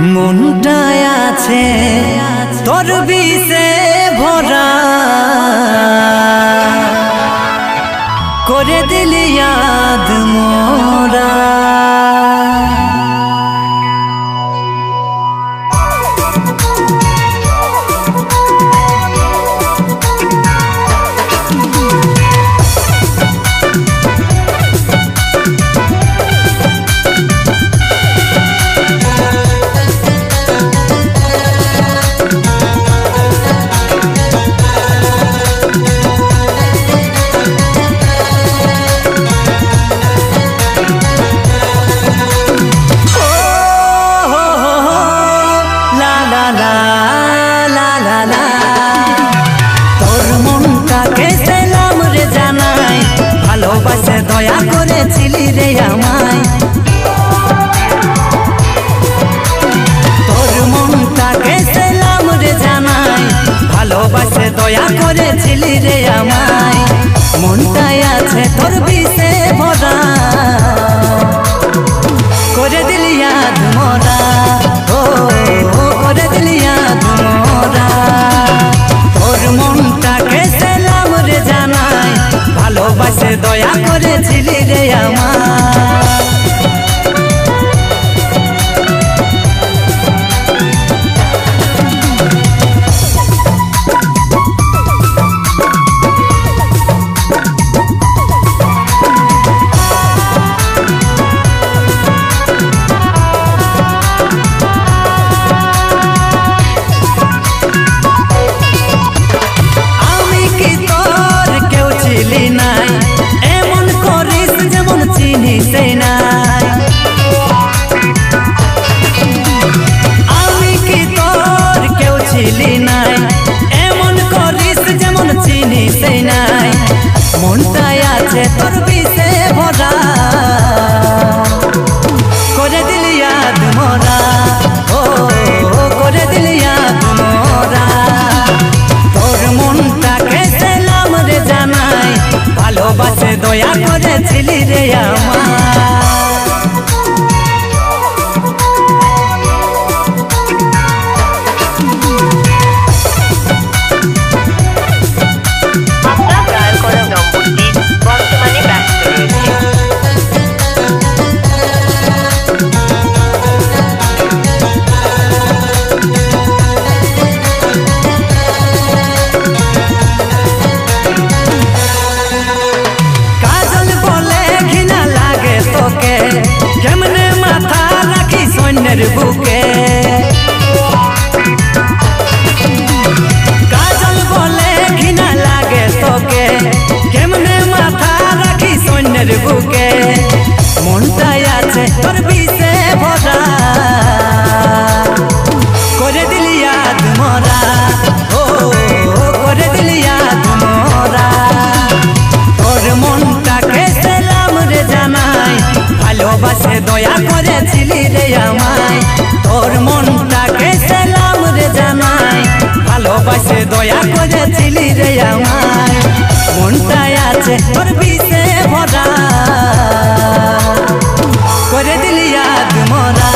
মনটায় আছে তোর বিষে ভরা করে দিলি ইয়াদ মোরা দয়া করেছিলি রে আমায় তোর মনটাকে সেলাম রে জানাই ভালোবাসে দয়া করেছিলি রে আমায় মনটায় আছে তোর বিষে ভরা করে দিলি ইয়াদ মোরা ও করে দিলি ইয়াদ মোরা তোর মনটাকে সেলাম রে জানাই ভালোবাসে দয়া করেছিলি রে আমার মনটায় আছে তোর বিষে ভরা করে দিলি ইয়াদ মোরা ও করে দিলি ইয়াদ মোরা তোর মনটাকে সেলাম রে জানাই ভালোবাসে দয়া করেছিলি রে আমার কেমনে মাথা রাখি সৈন্যের বুকে কাজল বলে ঘৃণা লাগে তোকে কেমনে মাথা রাখি সৈন্যের বুকে মনটায় আছে তোর বিষে ভরা করে দিলি ইয়াদ মোরা ও করে দিলি ইয়াদ মোরা তোর মনটাকে সেলাম রে জানাই ভালোবাসে দয়া করেছিলি রে আমায় তোর মনটাকে সেলাম রে জানাই ভালোবাসে দয়া করেছিলি রে আমায় মনটায় আছে তোর বিষে ভরা করে দিলি ইয়াদ মোরা